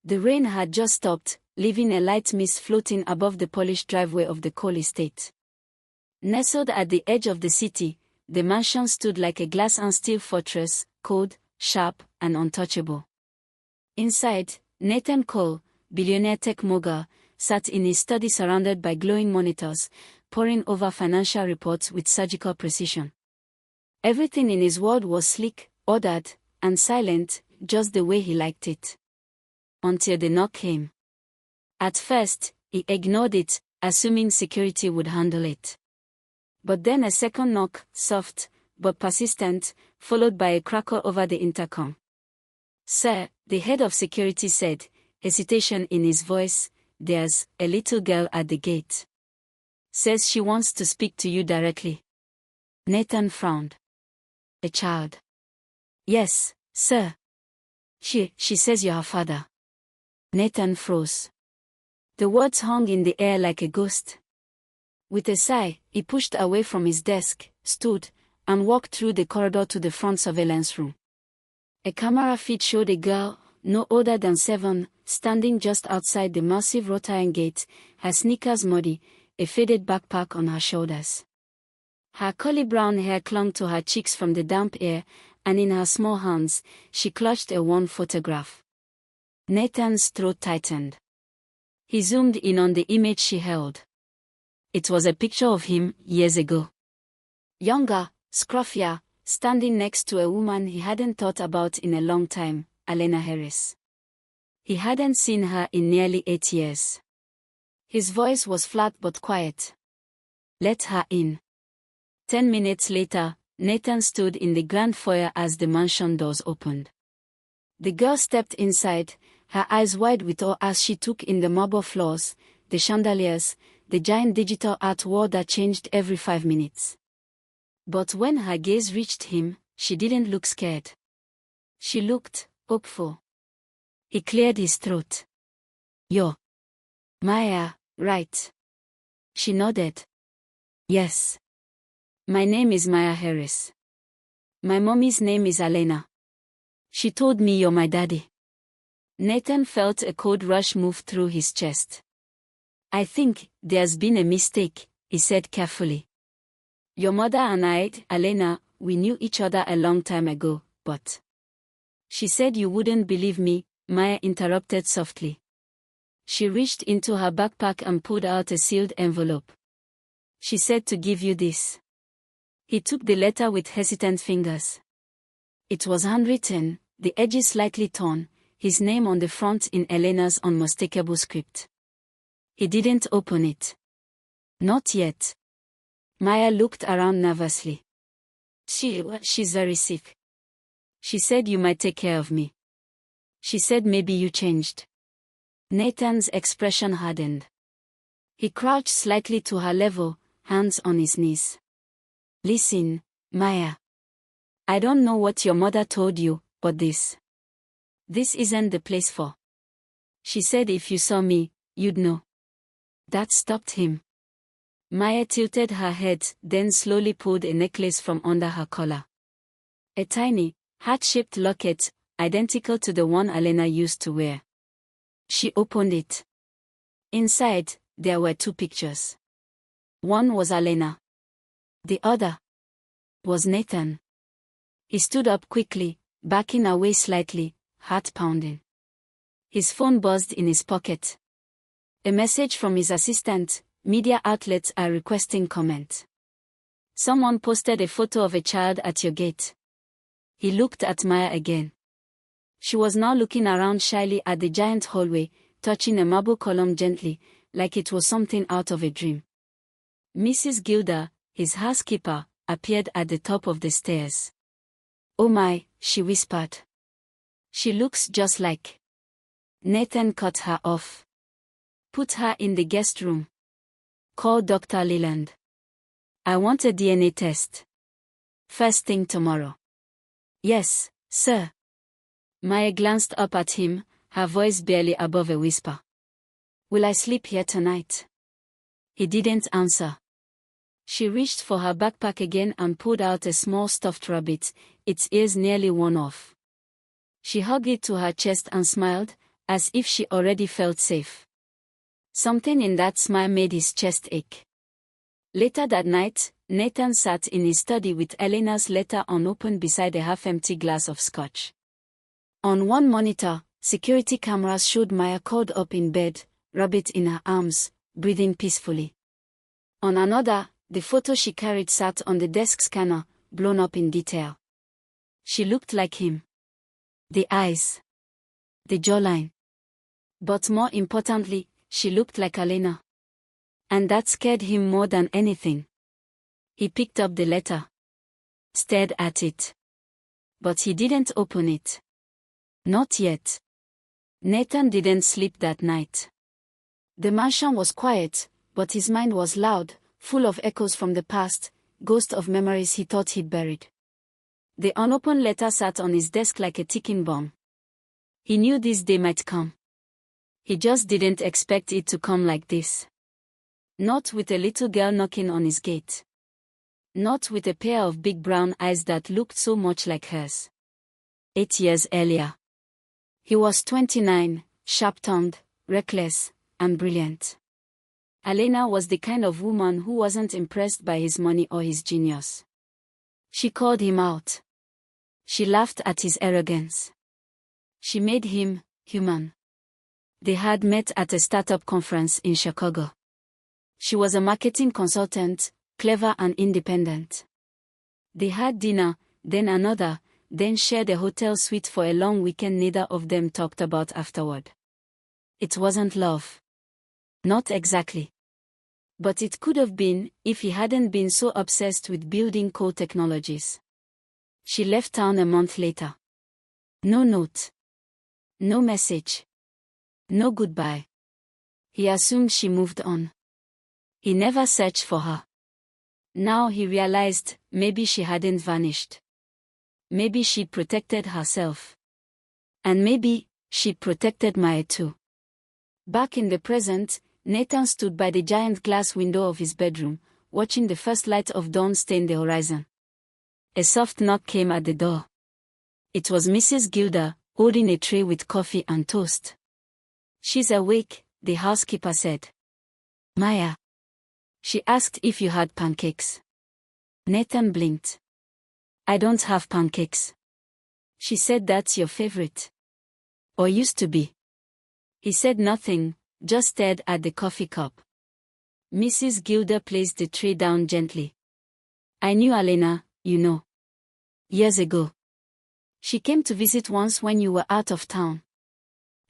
The rain had just stopped, leaving a light mist floating above the polished driveway of the coal estate. Nestled at the edge of the city, the mansion stood like a glass and steel fortress, cold, sharp, and untouchable. Inside, Nathan Cole, billionaire tech mogul, sat in his study surrounded by glowing monitors, poring over financial reports with surgical precision. Everything in his world was sleek, ordered, and silent, just the way he liked it. Until the knock came. At first, he ignored it, assuming security would handle it. But then a second knock, soft, but persistent, followed by a crackle over the intercom. "Sir," the head of security said, hesitation in his voice, "there's a little girl at the gate. Says she wants to speak to you directly." Nathan frowned. "A child?" "Yes, sir. She says you're her father." Nathan froze. The words hung in the air like a ghost. With a sigh, he pushed away from his desk, stood, and walked through the corridor to the front surveillance room. A camera feed showed a girl, no older than 7, standing just outside the massive wrought iron gate, her sneakers muddy, a faded backpack on her shoulders. Her curly brown hair clung to her cheeks from the damp air, and in her small hands, she clutched a worn photograph. Nathan's throat tightened. He zoomed in on the image she held. It was a picture of him, years ago. Younger, scruffier, standing next to a woman he hadn't thought about in a long time, Alena Harris. He hadn't seen her in nearly 8 years. His voice was flat but quiet. "Let her in." 10 minutes later, Nathan stood in the grand foyer as the mansion doors opened. The girl stepped inside, her eyes wide with awe as she took in the marble floors, the chandeliers, the giant digital art wall that changed every 5 minutes. But when her gaze reached him, she didn't look scared. She looked hopeful. He cleared his throat. "You're Maya, right?" She nodded. "Yes. My name is Maya Harris. My mommy's name is Alena. She told me you're my daddy." Nathan felt a cold rush move through his chest. "I think there's been a mistake," he said carefully. "Your mother and I, Alena, we knew each other a long time ago, but..." "She said you wouldn't believe me," Maya interrupted softly. She reached into her backpack and pulled out a sealed envelope. "She said to give you this." He took the letter with hesitant fingers. It was handwritten, the edges slightly torn, his name on the front in Elena's unmistakable script. He didn't open it. "Not yet." Maya looked around nervously. She's very sick. She said you might take care of me. She said maybe you changed." Nathan's expression hardened. He crouched slightly to her level, hands on his knees. "Listen, Maya. I don't know what your mother told you, but this isn't the place for. She said if you saw me, you'd know." That stopped him. Maya tilted her head, then slowly pulled a necklace from under her collar. A tiny, heart-shaped locket, identical to the one Alena used to wear. She opened it. Inside, there were 2 pictures. One was Alena. The other was Nathan. He stood up quickly, backing away slightly, heart pounding. His phone buzzed in his pocket. A message from his assistant: "Media outlets are requesting comment. Someone posted a photo of a child at your gate." He looked at Maya again. She was now looking around shyly at the giant hallway, touching a marble column gently, like it was something out of a dream. Mrs. Gilder, his housekeeper, appeared at the top of the stairs. "Oh my," she whispered. "She looks just like..." Nathan cut her off. "Put her in the guest room. Call Dr. Leland. I want a DNA test. First thing tomorrow." "Yes, sir." Maya glanced up at him, her voice barely above a whisper. "Will I sleep here tonight?" He didn't answer. She reached for her backpack again and pulled out a small stuffed rabbit, its ears nearly worn off. She hugged it to her chest and smiled, as if she already felt safe. Something in that smile made his chest ache. Later that night, Nathan sat in his study with Elena's letter unopened beside a half-empty glass of scotch. On one monitor, security cameras showed Maya curled up in bed, rabbit in her arms, breathing peacefully. On another, the photo she carried sat on the desk scanner, blown up in detail. She looked like him. The eyes. The jawline. But more importantly, she looked like Elena. And that scared him more than anything. He picked up the letter. Stared at it. But he didn't open it. Not yet. Nathan didn't sleep that night. The mansion was quiet, but his mind was loud, full of echoes from the past, ghosts of memories he thought he'd buried. The unopened letter sat on his desk like a ticking bomb. He knew this day might come. He just didn't expect it to come like this. Not with a little girl knocking on his gate. Not with a pair of big brown eyes that looked so much like hers. 8 years earlier. He was 29, sharp-tongued, reckless, and brilliant. Elena was the kind of woman who wasn't impressed by his money or his genius. She called him out. She laughed at his arrogance. She made him human. They had met at a startup conference in Chicago. She was a marketing consultant, clever and independent. They had dinner, then another, then shared a hotel suite for a long weekend neither of them talked about afterward. It wasn't love. Not exactly. But it could have been, if he hadn't been so obsessed with building cool technologies. She left town a month later. No note. No message. No goodbye. He assumed she moved on. He never searched for her. Now he realized, maybe she hadn't vanished. Maybe she'd protected herself. And maybe, she'd protected Maya too. Back in the present, Nathan stood by the giant glass window of his bedroom, watching the first light of dawn stain the horizon. A soft knock came at the door. It was Mrs. Gilder, holding a tray with coffee and toast. "She's awake," the housekeeper said. "Maya." She asked if you had pancakes. Nathan blinked. "I don't have pancakes." She said, "That's your favorite. Or used to be." He said nothing, just stared at the coffee cup. Mrs. Gilder placed the tray down gently. "I knew Elena, you know. Years ago. She came to visit once when you were out of town."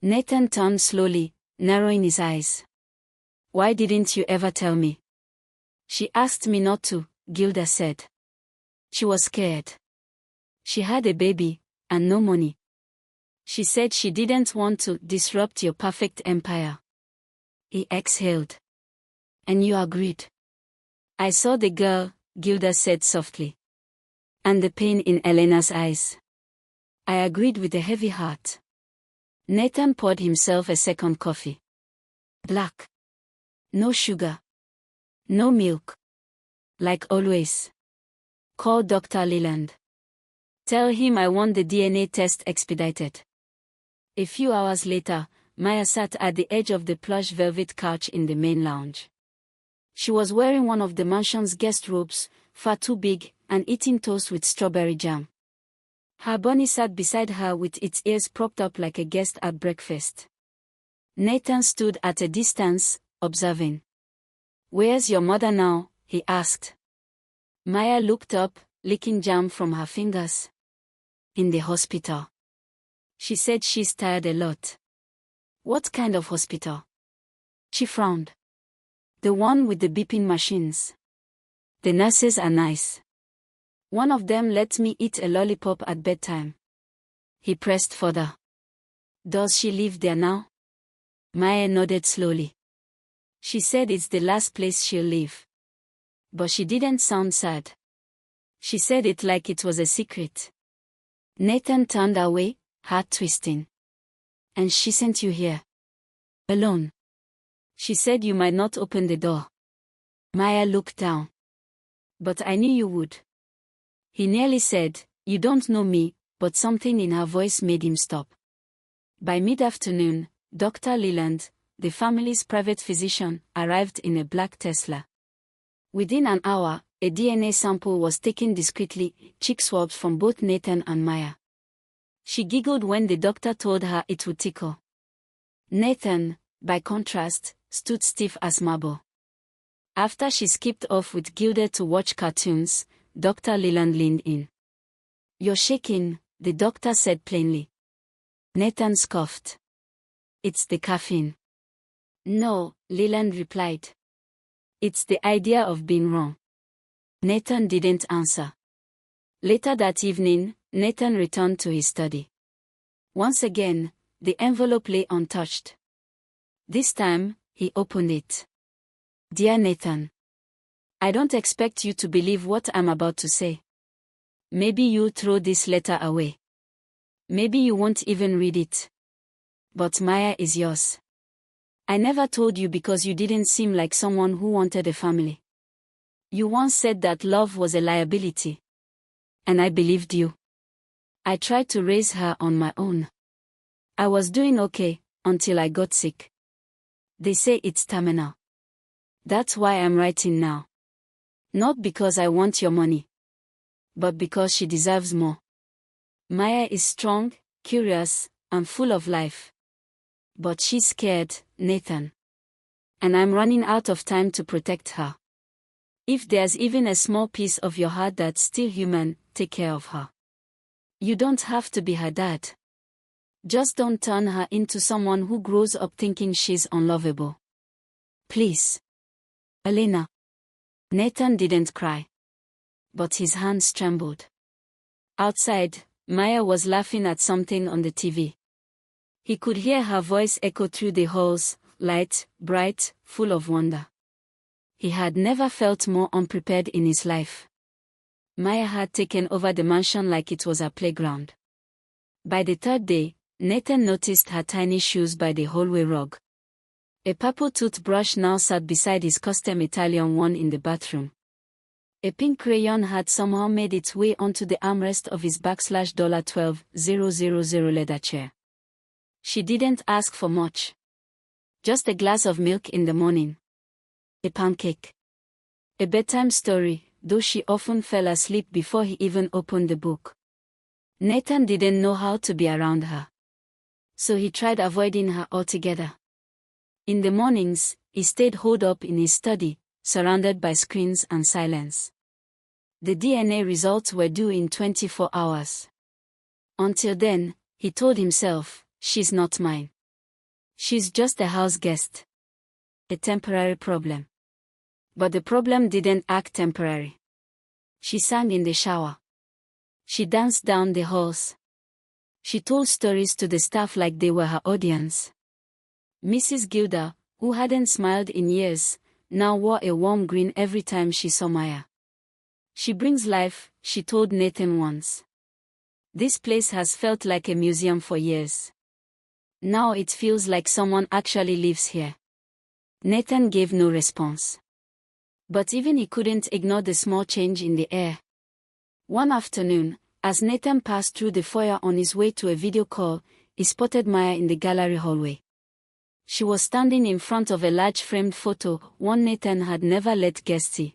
Nathan turned slowly, narrowing his eyes. "Why didn't you ever tell me?" "She asked me not to," Gilda said. "She was scared. She had a baby, and no money. She said she didn't want to disrupt your perfect empire." He exhaled. "And you agreed?" "I saw the girl," Gilda said softly. "And the pain in Elena's eyes. I agreed with a heavy heart." Nathan poured himself a second coffee. Black. No sugar. No milk. Like always. "Call Dr. Leland. Tell him I want the DNA test expedited." A few hours later, Maya sat at the edge of the plush velvet couch in the main lounge. She was wearing one of the mansion's guest robes, far too big, and eating toast with strawberry jam. Her bunny sat beside her with its ears propped up like a guest at breakfast. Nathan stood at a distance, observing. "Where's your mother now?" he asked. Maya looked up, licking jam from her fingers. "In the hospital." She said she's tired a lot. "What kind of hospital?" She frowned. "The one with the beeping machines. The nurses are nice. One of them lets me eat a lollipop at bedtime." He pressed further. "Does she live there now?" Maya nodded slowly. She said it's the last place she'll live. But she didn't sound sad. She said it like it was a secret. Nathan turned away, heart twisting. "And she sent you here? Alone?" "She said you might not open the door." Maya looked down. "But I knew you would." He nearly said, "You don't know me," but something in her voice made him stop. By mid-afternoon, Dr. Leland, the family's private physician, arrived in a black Tesla. Within an hour, a DNA sample was taken discreetly, cheek swabs from both Nathan and Maya. She giggled when the doctor told her it would tickle. Nathan, by contrast, stood stiff as marble. After she skipped off with Gilda to watch cartoons, Dr. Leland leaned in. "You're shaking," the doctor said plainly. Nathan scoffed. "It's the caffeine." "No," Leland replied. "It's the idea of being wrong." Nathan didn't answer. Later that evening, Nathan returned to his study. Once again, the envelope lay untouched. This time, he opened it. "Dear Nathan, I don't expect you to believe what I'm about to say. Maybe you'll throw this letter away. Maybe you won't even read it. But Maya is yours. I never told you because you didn't seem like someone who wanted a family. You once said that love was a liability. And I believed you. I tried to raise her on my own. I was doing okay, until I got sick. They say it's terminal. That's why I'm writing now. Not because I want your money. But because she deserves more. Maya is strong, curious, and full of life. But she's scared, Nathan. And I'm running out of time to protect her. If there's even a small piece of your heart that's still human, take care of her. You don't have to be her dad. Just don't turn her into someone who grows up thinking she's unlovable. Please. Elena." Nathan didn't cry. But his hands trembled. Outside, Maya was laughing at something on the TV. He could hear her voice echo through the halls, light, bright, full of wonder. He had never felt more unprepared in his life. Maya had taken over the mansion like it was a playground. By the third day, Nathan noticed her tiny shoes by the hallway rug. A purple toothbrush now sat beside his custom Italian one in the bathroom. A pink crayon had somehow made its way onto the armrest of his $12000 leather chair. She didn't ask for much. Just a glass of milk in the morning. A pancake. A bedtime story, though she often fell asleep before he even opened the book. Nathan didn't know how to be around her. So he tried avoiding her altogether. In the mornings, he stayed holed up in his study, surrounded by screens and silence. The DNA results were due in 24 hours. Until then, he told himself, she's not mine. She's just a house guest. A temporary problem. But the problem didn't act temporary. She sang in the shower. She danced down the halls. She told stories to the staff like they were her audience. Mrs. Gilda, who hadn't smiled in years, now wore a warm grin every time she saw Maya. "She brings life," she told Nathan once. "This place has felt like a museum for years. Now it feels like someone actually lives here." Nathan gave no response. But even he couldn't ignore the small change in the air. One afternoon, as Nathan passed through the foyer on his way to a video call, he spotted Maya in the gallery hallway. She was standing in front of a large framed photo, one Nathan had never let guests see.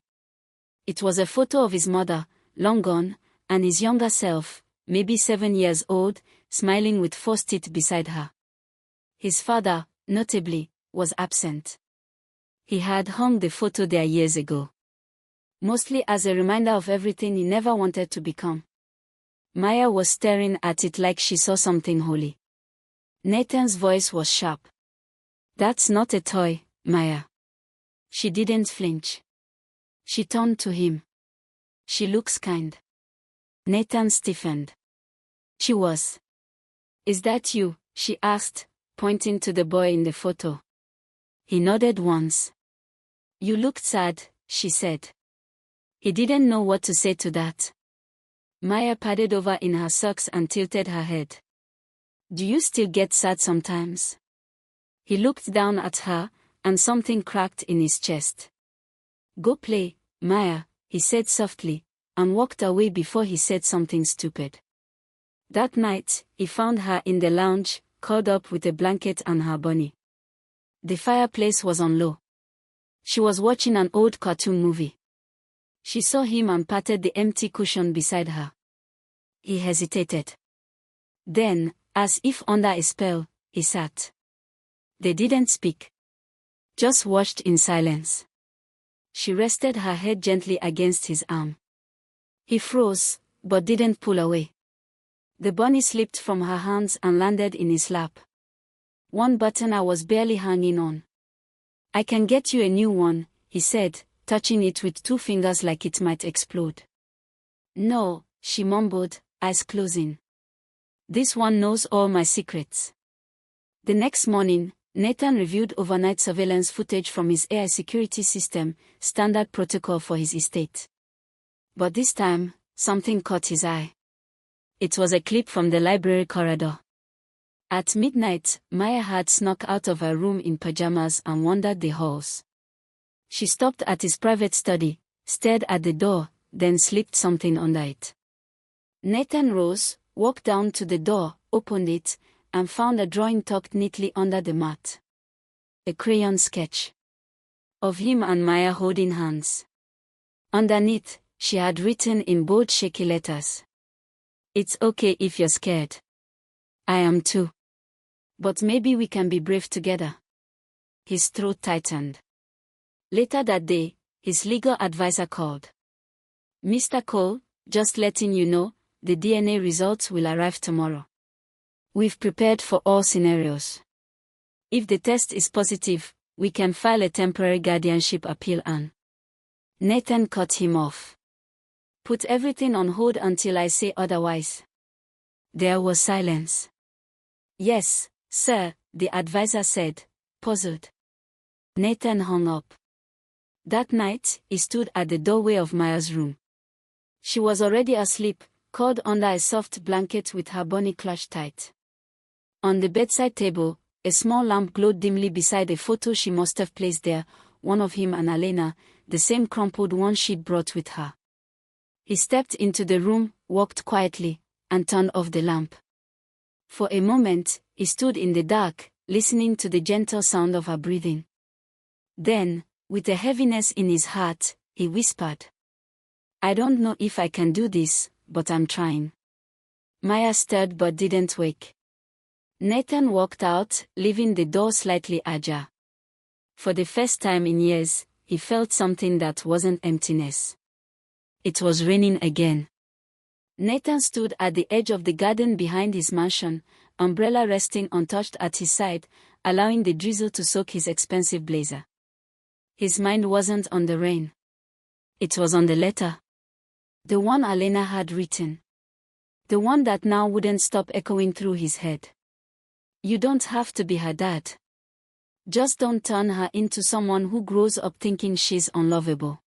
It was a photo of his mother, long gone, and his younger self, maybe 7 years old, smiling with 4 teeth beside her. His father, notably, was absent. He had hung the photo there years ago. Mostly as a reminder of everything he never wanted to become. Maya was staring at it like she saw something holy. Nathan's voice was sharp. "That's not a toy, Maya." She didn't flinch. She turned to him. "She looks kind." Nathan stiffened. She was. "Is that you?" she asked, pointing to the boy in the photo. He nodded once. "You looked sad," she said. He didn't know what to say to that. Maya padded over in her socks and tilted her head. "Do you still get sad sometimes?" He looked down at her, and something cracked in his chest. "Go play, Maya," he said softly, and walked away before he said something stupid. That night, he found her in the lounge, curled up with a blanket and her bunny. The fireplace was on low. She was watching an old cartoon movie. She saw him and patted the empty cushion beside her. He hesitated. Then, as if under a spell, he sat. They didn't speak. Just watched in silence. She rested her head gently against his arm. He froze, but didn't pull away. The bunny slipped from her hands and landed in his lap. One button I was barely hanging on. "I can get you a new one," he said, touching it with 2 fingers like it might explode. "No," she mumbled, eyes closing. "This one knows all my secrets." The next morning, Nathan reviewed overnight surveillance footage from his AI security system, standard protocol for his estate. But this time, something caught his eye. It was a clip from the library corridor. At midnight, Maya had snuck out of her room in pajamas and wandered the halls. She stopped at his private study, stared at the door, then slipped something under it. Nathan rose, walked down to the door, opened it, and found a drawing tucked neatly under the mat. A crayon sketch of him and Maya holding hands. Underneath, she had written in bold shaky letters, "It's okay if you're scared. I am too. But maybe we can be brave together." His throat tightened. Later that day, his legal advisor called. "Mr. Cole, just letting you know, the DNA results will arrive tomorrow. We've prepared for all scenarios. If the test is positive, we can file a temporary guardianship appeal and..." Nathan cut him off. "Put everything on hold until I say otherwise." There was silence. "Yes, sir," the advisor said, puzzled. Nathan hung up. That night, he stood at the doorway of Maya's room. She was already asleep, curled under a soft blanket with her bunny clutched tight. On the bedside table, a small lamp glowed dimly beside a photo she must have placed there, one of him and Elena, the same crumpled one she'd brought with her. He stepped into the room, walked quietly, and turned off the lamp. For a moment, he stood in the dark, listening to the gentle sound of her breathing. Then, with a heaviness in his heart, he whispered, "I don't know if I can do this, but I'm trying." Maya stirred but didn't wake. Nathan walked out, leaving the door slightly ajar. For the first time in years, he felt something that wasn't emptiness. It was raining again. Nathan stood at the edge of the garden behind his mansion, umbrella resting untouched at his side, allowing the drizzle to soak his expensive blazer. His mind wasn't on the rain. It was on the letter. The one Elena had written. The one that now wouldn't stop echoing through his head. "You don't have to be her dad. Just don't turn her into someone who grows up thinking she's unlovable."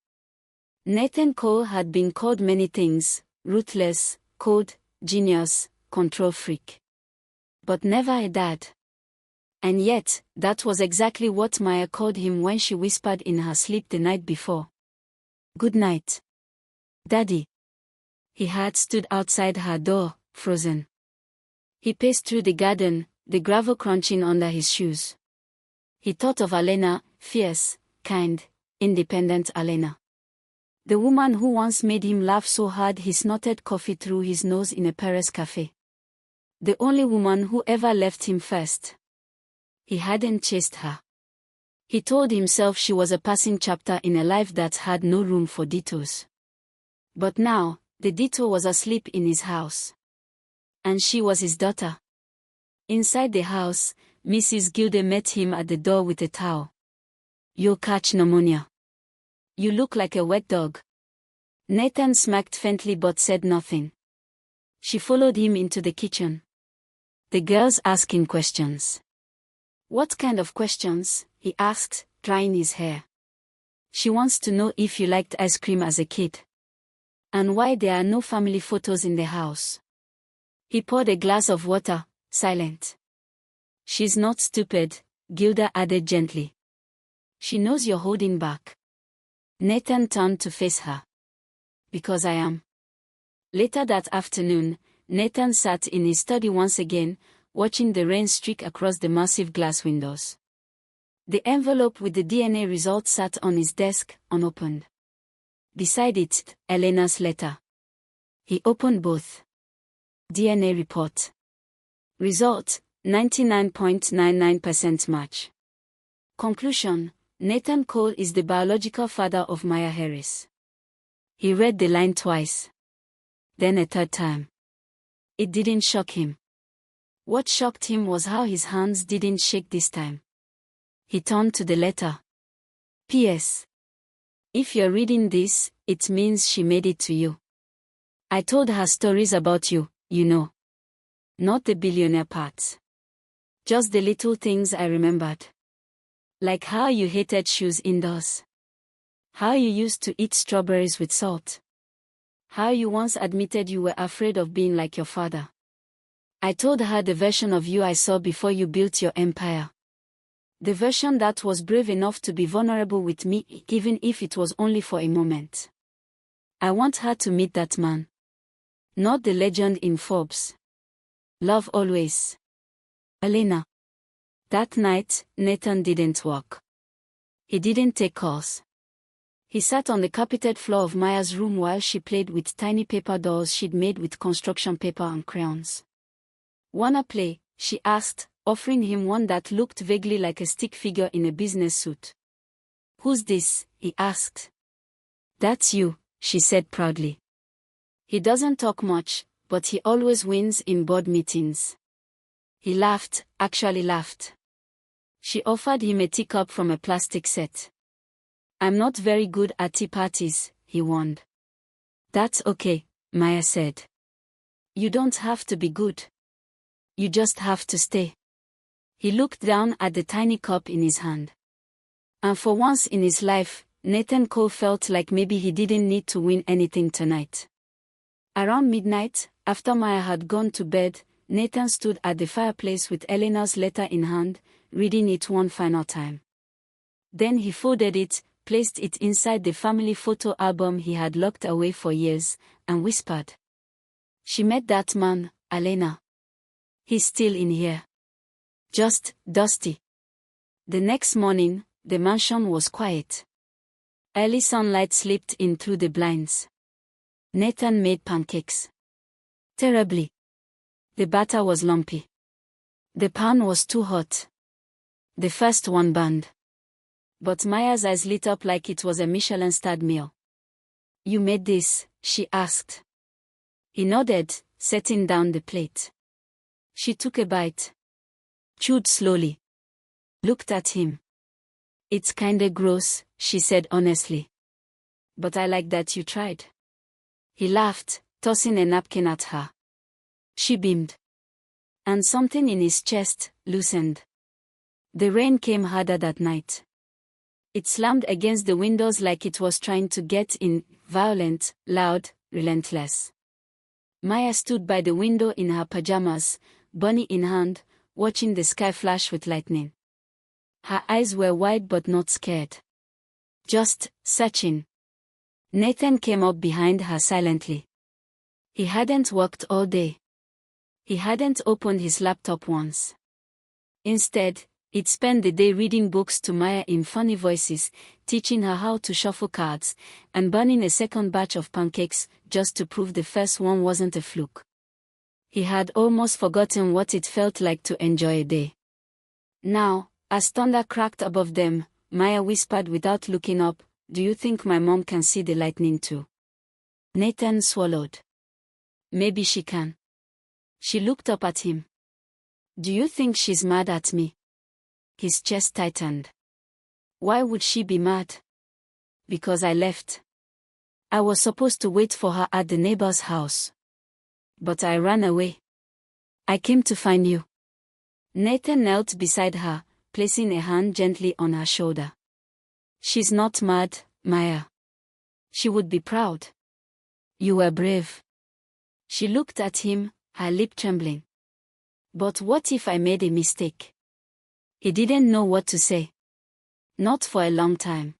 Nathan Cole had been called many things: ruthless, cold, genius, control freak. But never a dad. And yet, that was exactly what Maya called him when she whispered in her sleep the night before. "Good night, Daddy." He had stood outside her door, frozen. He paced through the garden, the gravel crunching under his shoes. He thought of Elena, fierce, kind, independent Elena. The woman who once made him laugh so hard he snorted coffee through his nose in a Paris cafe. The only woman who ever left him first. He hadn't chased her. He told himself she was a passing chapter in a life that had no room for detours. But now, the detour was asleep in his house. And she was his daughter. Inside the house, Mrs. Gilde met him at the door with a towel. "You'll catch pneumonia. You look like a wet dog." Nathan smacked faintly but said nothing. She followed him into the kitchen. The girl's asking questions. "What kind of questions?" he asked, drying his hair. "She wants to know if you liked ice cream as a kid. And why there are no family photos in the house." He poured a glass of water, silent. "She's not stupid," Gilda added gently. "She knows you're holding back." Nathan turned to face her. "Because I am." Later that afternoon, Nathan sat in his study once again, watching the rain streak across the massive glass windows. The envelope with the DNA results sat on his desk, unopened. Beside it, Elena's letter. He opened both. DNA report. Result, 99.99% match. Conclusion, Nathan Cole is the biological father of Maya Harris. He read the line twice. Then a third time. It didn't shock him. What shocked him was how his hands didn't shake this time. He turned to the letter. P.S. If you're reading this, it means she made it to you. I told her stories about you, you know. Not the billionaire parts. Just the little things I remembered. Like how you hated shoes indoors. How you used to eat strawberries with salt. How you once admitted you were afraid of being like your father. I told her the version of you I saw before you built your empire. The version that was brave enough to be vulnerable with me, even if it was only for a moment. I want her to meet that man. Not the legend in Forbes. Love always. Elena. That night, Nathan didn't work. He didn't take calls. He sat on the carpeted floor of Maya's room while she played with tiny paper dolls she'd made with construction paper and crayons. "Wanna play?" she asked, offering him one that looked vaguely like a stick figure in a business suit. "Who's this?" he asked. "That's you," she said proudly. He doesn't talk much, but he always wins in board meetings. He laughed, actually laughed. She offered him a teacup from a plastic set. "I'm not very good at tea parties," he warned. "That's okay," Maya said. "You don't have to be good. You just have to stay." He looked down at the tiny cup in his hand. And for once in his life, Nathan Cole felt like maybe he didn't need to win anything tonight. Around midnight, after Maya had gone to bed, Nathan stood at the fireplace with Elena's letter in hand, reading it one final time. Then he folded it, placed it inside the family photo album he had locked away for years, and whispered. "She met that man, Elena. He's still in here. Just dusty." The next morning, the mansion was quiet. Early sunlight slipped in through the blinds. Nathan made pancakes. Terribly. The batter was lumpy. The pan was too hot. The first one burned. But Maya's eyes lit up like it was a Michelin-starred meal. "You made this?" she asked. He nodded, setting down the plate. She took a bite. Chewed slowly. Looked at him. "It's kinda gross," she said honestly. "But I like that you tried." He laughed, tossing a napkin at her. She beamed. And something in his chest loosened. The rain came harder that night. It slammed against the windows like it was trying to get in, violent, loud, relentless. Maya stood by the window in her pajamas, bunny in hand, watching the sky flash with lightning. Her eyes were wide but not scared. Just searching. Nathan came up behind her silently. He hadn't worked all day. He hadn't opened his laptop once. Instead, he'd spent the day reading books to Maya in funny voices, teaching her how to shuffle cards, and burning a second batch of pancakes just to prove the first one wasn't a fluke. He had almost forgotten what it felt like to enjoy a day. Now, as thunder cracked above them, Maya whispered without looking up, "Do you think my mom can see the lightning too?" Nathan swallowed. "Maybe she can." She looked up at him. "Do you think she's mad at me?" His chest tightened. "Why would she be mad?" "Because I left. I was supposed to wait for her at the neighbor's house. But I ran away. I came to find you." Nathan knelt beside her, placing a hand gently on her shoulder. "She's not mad, Maya. She would be proud. You were brave." She looked at him, her lip trembling. "But what if I made a mistake?" He didn't know what to say. Not for a long time.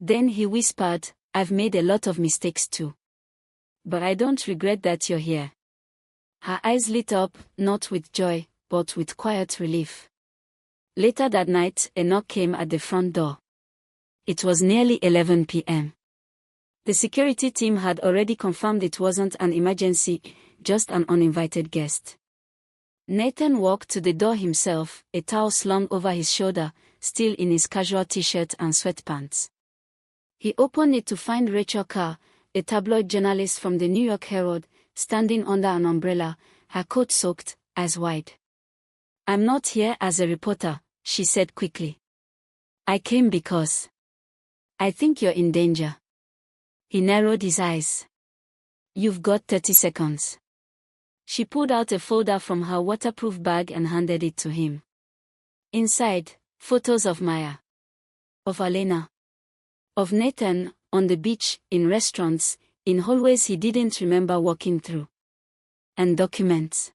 Then he whispered, "I've made a lot of mistakes too. But I don't regret that you're here." Her eyes lit up, not with joy, but with quiet relief. Later that night, a knock came at the front door. It was nearly 11 p.m. The security team had already confirmed it wasn't an emergency, just an uninvited guest. Nathan walked to the door himself, a towel slung over his shoulder, still in his casual t-shirt and sweatpants. He opened it to find Rachel Carr, a tabloid journalist from the New York Herald, standing under an umbrella, her coat soaked, eyes wide. "I'm not here as a reporter," she said quickly. "I came because I think you're in danger." He narrowed his eyes. "You've got 30 seconds. She pulled out a folder from her waterproof bag and handed it to him. Inside, photos of Maya, of Alena, of Nathan, on the beach, in restaurants, in hallways he didn't remember walking through. And documents.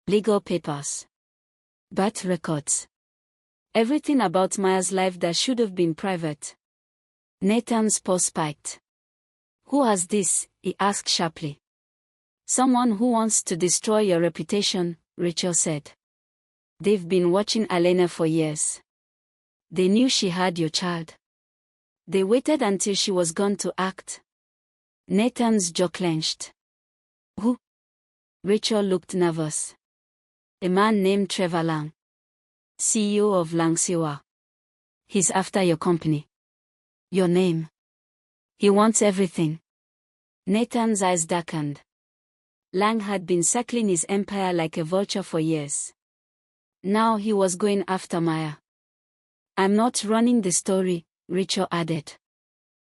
Legal papers. Birth records. Everything about Maya's life that should have been private. Nathan's pulse spiked. "Who has this?" he asked sharply. "Someone who wants to destroy your reputation," Rachel said. "They've been watching Alena for years. They knew she had your child. They waited until she was gone to act." Nathan's jaw clenched. "Who?" Rachel looked nervous. "A man named Trevor Lang. CEO of Langsiwa. He's after your company. Your name. He wants everything." Nathan's eyes darkened. Lang had been circling his empire like a vulture for years. Now he was going after Maya. "I'm not running the story," Rachel added.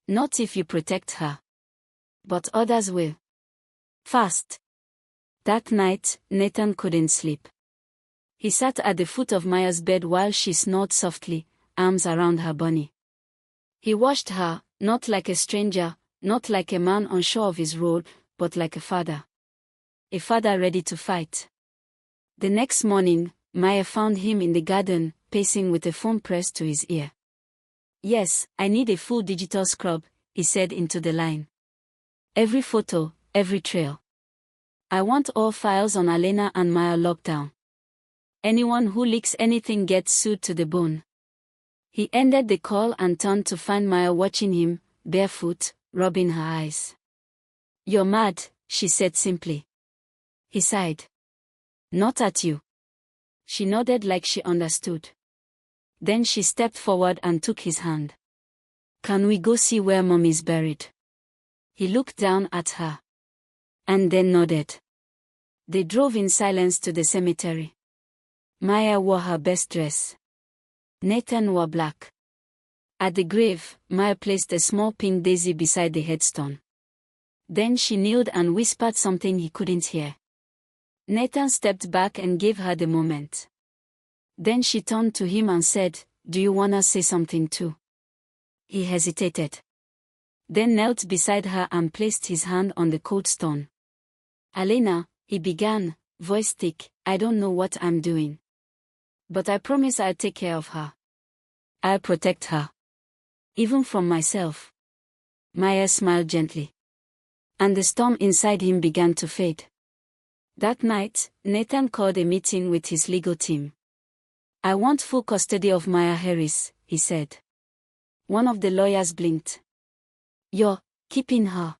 "Not if you protect her. But others will. Fast." That night, Nathan couldn't sleep. He sat at the foot of Maya's bed while she snored softly, arms around her bunny. He watched her, not like a stranger, not like a man unsure of his role, but like a father. A father ready to fight. The next morning, Maya found him in the garden, pacing with a phone pressed to his ear. "Yes, I need a full digital scrub," he said into the line. "Every photo, every trail. I want all files on Alena and Maya locked down. Anyone who leaks anything gets sued to the bone." He ended the call and turned to find Maya watching him, barefoot, rubbing her eyes. "You're mad," she said simply. He sighed. "Not at you." She nodded like she understood. Then she stepped forward and took his hand. "Can we go see where Mommy's buried?" He looked down at her. And then nodded. They drove in silence to the cemetery. Maya wore her best dress. Nathan wore black. At the grave, Maya placed a small pink daisy beside the headstone. Then she kneeled and whispered something he couldn't hear. Nathan stepped back and gave her the moment. Then she turned to him and said, "Do you wanna say something too?" He hesitated. Then knelt beside her and placed his hand on the cold stone. "Alena," he began, voice thick, "I don't know what I'm doing. But I promise I'll take care of her. I'll protect her. Even from myself." Maya smiled gently. And the storm inside him began to fade. That night, Nathan called a meeting with his legal team. "I want full custody of Maya Harris," he said. One of the lawyers blinked. "You're keeping her?"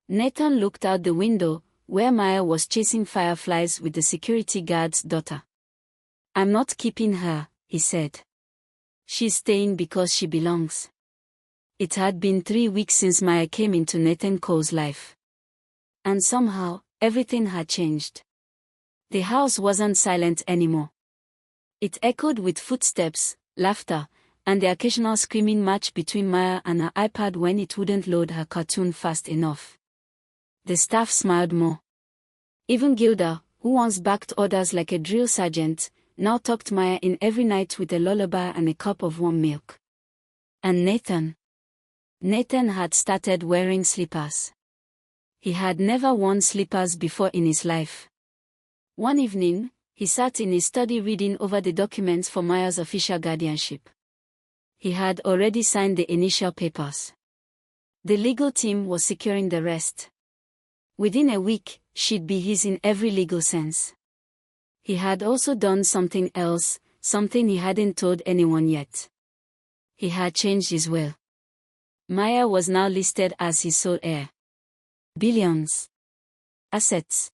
Nathan looked out the window, where Maya was chasing fireflies with the security guard's daughter. "I'm not keeping her," he said. "She's staying because she belongs." It had been 3 weeks since Maya came into Nathan Cole's life. And somehow, everything had changed. The house wasn't silent anymore. It echoed with footsteps, laughter, and the occasional screaming match between Maya and her iPad when it wouldn't load her cartoon fast enough. The staff smiled more. Even Gilda, who once backed orders like a drill sergeant, now tucked Maya in every night with a lullaby and a cup of warm milk. And Nathan? Nathan had started wearing slippers. He had never worn slippers before in his life. One evening, he sat in his study reading over the documents for Maya's official guardianship. He had already signed the initial papers. The legal team was securing the rest. Within a week, she'd be his in every legal sense. He had also done something else, something he hadn't told anyone yet. He had changed his will. Maya was now listed as his sole heir. Billions. Assets.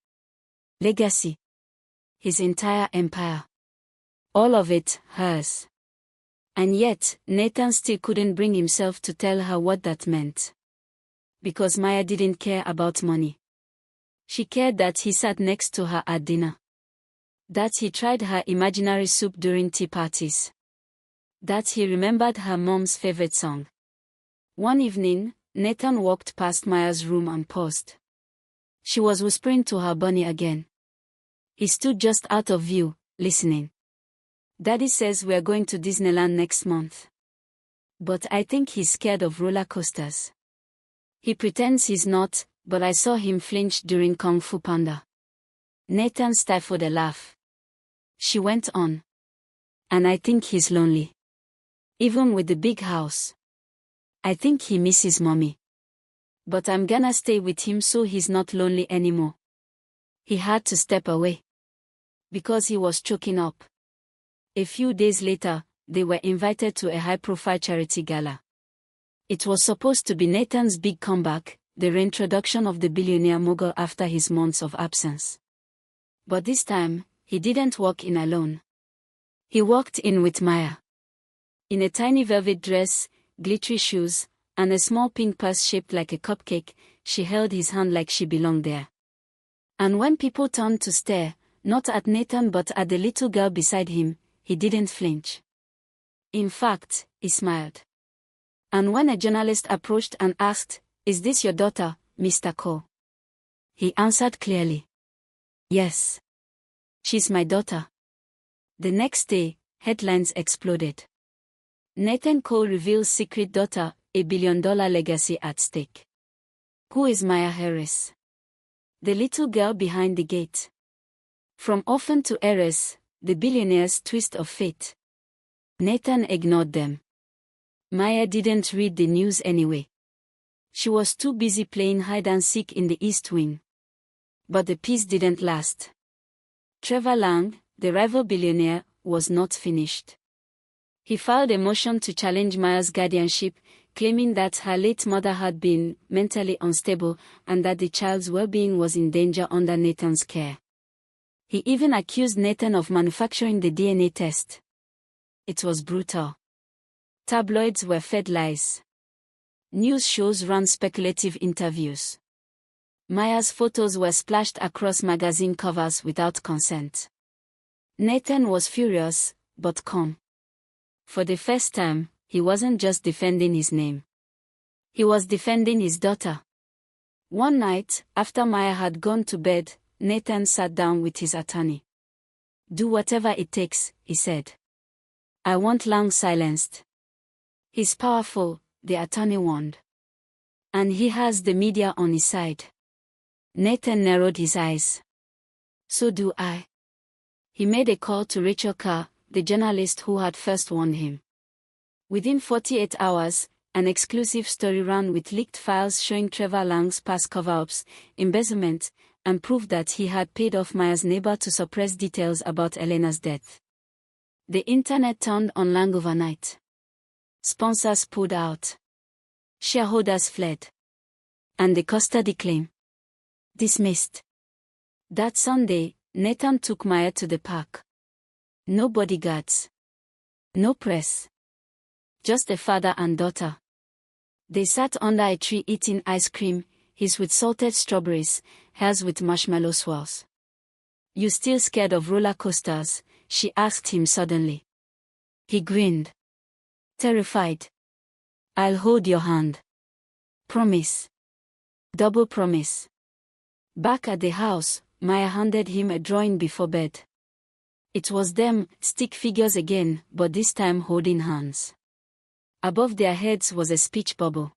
Legacy. His entire empire. All of it, hers. And yet, Nathan still couldn't bring himself to tell her what that meant. Because Maya didn't care about money. She cared that he sat next to her at dinner. That he tried her imaginary soup during tea parties. That he remembered her mom's favorite song. One evening, Nathan walked past Maya's room and paused. She was whispering to her bunny again. He stood just out of view, listening. Daddy says we're going to Disneyland next month. But I think he's scared of roller coasters. He pretends he's not, but I saw him flinch during Kung Fu Panda. Nathan stifled a laugh. She went on. And I think he's lonely. Even with the big house. I think he misses mommy. But I'm gonna stay with him so he's not lonely anymore. He had to step away. Because he was choking up. A few days later, they were invited to a high-profile charity gala. It was supposed to be Nathan's big comeback, the reintroduction of the billionaire mogul after his months of absence. But this time, he didn't walk in alone. He walked in with Maya. In a tiny velvet dress, glittery shoes, and a small pink purse shaped like a cupcake, she held his hand like she belonged there. And when people turned to stare, not at Nathan but at the little girl beside him, he didn't flinch. In fact, he smiled. And when a journalist approached and asked, "Is this your daughter, Mr. Cole?" he answered clearly. "Yes. She's my daughter." The next day, headlines exploded. Nathan Cole reveals secret daughter, $1 billion legacy at stake. Who is Maya Harris? The little girl behind the gate. From orphan to heiress, the billionaire's twist of fate. Nathan ignored them. Maya didn't read the news anyway. She was too busy playing hide-and-seek in the East Wing. But the peace didn't last. Trevor Lang, the rival billionaire, was not finished. He filed a motion to challenge Maya's guardianship, claiming that her late mother had been mentally unstable and that the child's well-being was in danger under Nathan's care. He even accused Nathan of manufacturing the DNA test. It was brutal. Tabloids were fed lies. News shows ran speculative interviews. Maya's photos were splashed across magazine covers without consent. Nathan was furious, but calm. For the first time, he wasn't just defending his name. He was defending his daughter. One night, after Maya had gone to bed, Nathan sat down with his attorney. "Do whatever it takes," he said. "I want Lang silenced. He's powerful," the attorney warned. "And he has the media on his side." Nathan narrowed his eyes. "So do I." He made a call to Rachel Carr, the journalist who had first warned him. Within 48 hours, an exclusive story ran with leaked files showing Trevor Lang's past cover-ups, embezzlement, and proof that he had paid off Maya's neighbor to suppress details about Elena's death. The internet turned on Lang overnight. Sponsors pulled out. Shareholders fled. And the custody claim dismissed. That Sunday, Nathan took Maya to the park. No bodyguards. No press. Just a father and daughter. They sat under a tree eating ice cream, his with salted strawberries, hers with marshmallow swirls. "You still scared of roller coasters?" she asked him suddenly. He grinned. Terrified. "I'll hold your hand. Promise." Double promise. Back at the house, Maya handed him a drawing before bed. It was them, stick figures again, but this time holding hands. Above their heads was a speech bubble.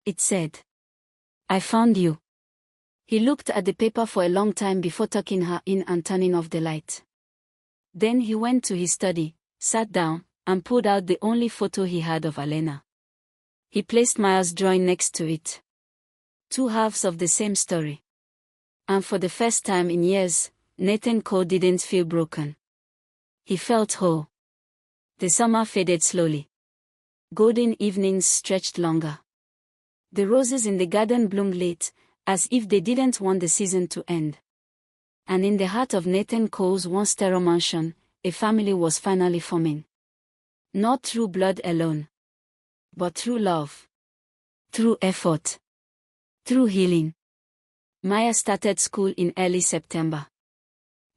It said, "I found you." He looked at the paper for a long time before tucking her in and turning off the light. Then he went to his study, sat down, and pulled out the only photo he had of Elena. He placed Maya's drawing next to it. Two halves of the same story. And for the first time in years, Nathan Cole didn't feel broken. He felt whole. The summer faded slowly. Golden evenings stretched longer. The roses in the garden bloomed late, as if they didn't want the season to end. And in the heart of Nathan Cole's once sterile mansion, a family was finally forming. Not through blood alone, but through love. Through effort. Through healing. Maya started school in early September.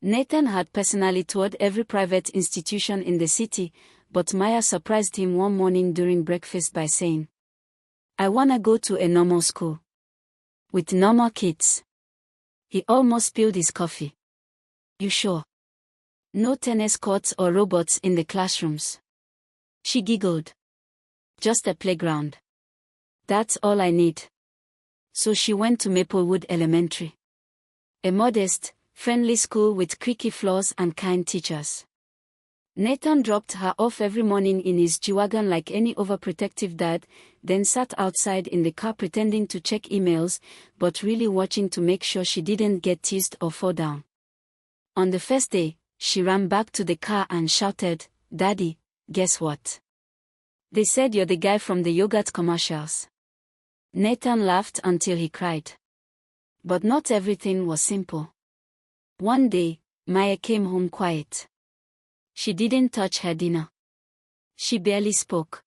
Nathan had personally toured every private institution in the city, but Maya surprised him one morning during breakfast by saying, "I wanna go to a normal school. With normal kids." He almost spilled his coffee. "You sure? No tennis courts or robots in the classrooms?" She giggled. "Just a playground. That's all I need." So she went to Maplewood Elementary. A modest, friendly school with creaky floors and kind teachers. Nathan dropped her off every morning in his G-Wagon like any overprotective dad, then sat outside in the car pretending to check emails, but really watching to make sure she didn't get teased or fall down. On the first day, she ran back to the car and shouted, "Daddy, guess what? They said you're the guy from the yogurt commercials." Nathan laughed until he cried. But not everything was simple. One day, Maya came home quiet. She didn't touch her dinner. She barely spoke.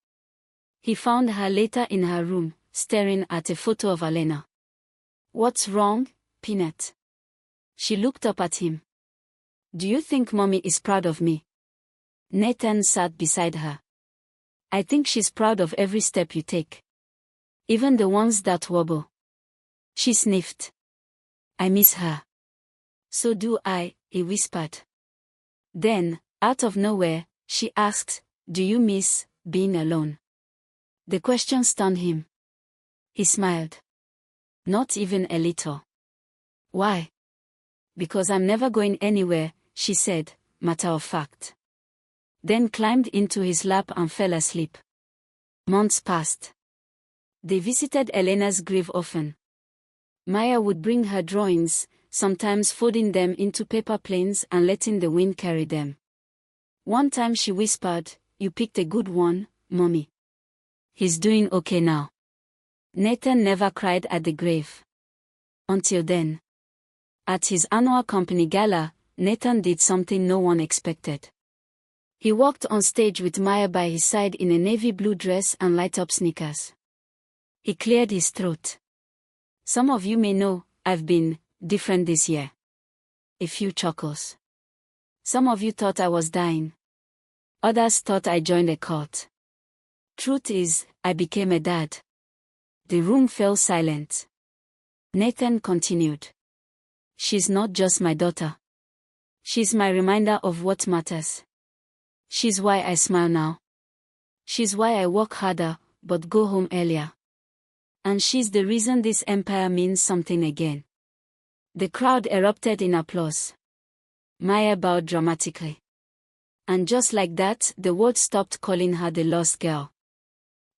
He found her later in her room, staring at a photo of Elena. "What's wrong, Peanut?" She looked up at him. "Do you think Mommy is proud of me?" Nathan sat beside her. "I think she's proud of every step you take. Even the ones that wobble." She sniffed. "I miss her." "So do I," he whispered. Then, out of nowhere, she asked, "Do you miss being alone?" The question stunned him. He smiled. "Not even a little." "Why?" "Because I'm never going anywhere," she said, matter of fact. Then climbed into his lap and fell asleep. Months passed. They visited Elena's grave often. Maya would bring her drawings, sometimes folding them into paper planes and letting the wind carry them. One time she whispered, "You picked a good one, Mommy. He's doing okay now." Nathan never cried at the grave. Until then. At his annual company gala, Nathan did something no one expected. He walked on stage with Maya by his side in a navy blue dress and light-up sneakers. He cleared his throat. "Some of you may know, I've been different this year." A few chuckles. "Some of you thought I was dying. Others thought I joined a cult. Truth is, I became a dad." The room fell silent. Nathan continued. "She's not just my daughter. She's my reminder of what matters. She's why I smile now. She's why I work harder, but go home earlier. And she's the reason this empire means something again." The crowd erupted in applause. Maya bowed dramatically. And just like that, the world stopped calling her the lost girl.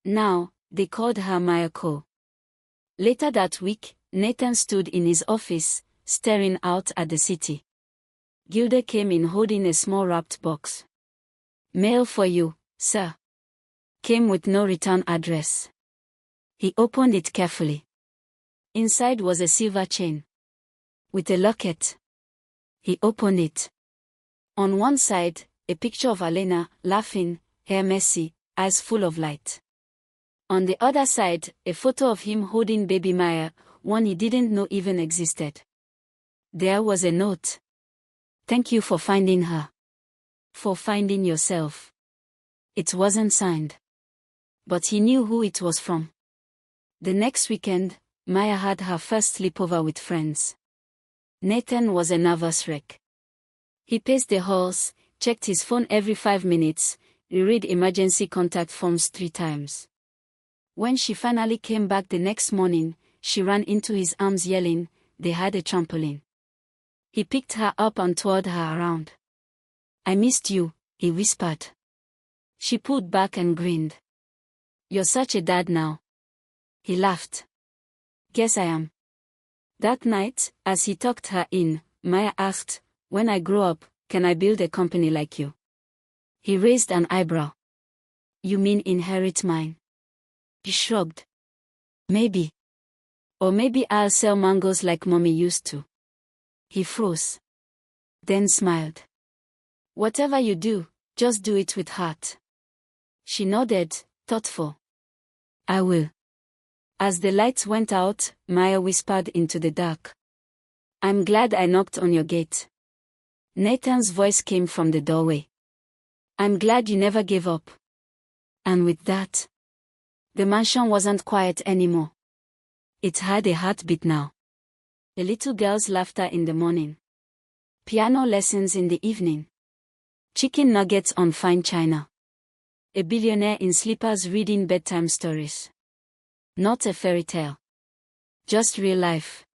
Now, they called her Maya Cole. Later that week, Nathan stood in his office, staring out at the city. Gilda came in holding a small wrapped box. "Mail for you, sir." Came with no return address. He opened it carefully. Inside was a silver chain. With a locket. He opened it. On one side, a picture of Elena, laughing, hair messy, eyes full of light. On the other side, a photo of him holding baby Maya, one he didn't know even existed. There was a note. "Thank you for finding her. For finding yourself." It wasn't signed. But he knew who it was from. The next weekend, Maya had her first sleepover with friends. Nathan was a nervous wreck. He paced the halls, checked his phone every 5 minutes, reread emergency contact forms 3 times. When she finally came back the next morning, she ran into his arms yelling, they had a trampoline. He picked her up and twirled her around. "I missed you," he whispered. She pulled back and grinned. "You're such a dad now." He laughed. "Guess I am." That night, as he tucked her in, Maya asked, When I grow up, can I build a company like you? He raised an eyebrow. You mean inherit mine? He shrugged. Maybe. Or maybe I'll sell mangoes like mommy used to. He froze. Then smiled. Whatever you do, just do it with heart. She nodded, thoughtful. I will. As the lights went out, Maya whispered into the dark. I'm glad I knocked on your gate. Nathan's voice came from the doorway. I'm glad you never gave up. And with that, the mansion wasn't quiet anymore. It had a heartbeat now. A little girl's laughter in the morning. Piano lessons in the evening. Chicken nuggets on fine china. A billionaire in slippers reading bedtime stories. Not a fairy tale. Just real life.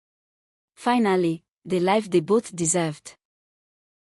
Finally, the life they both deserved.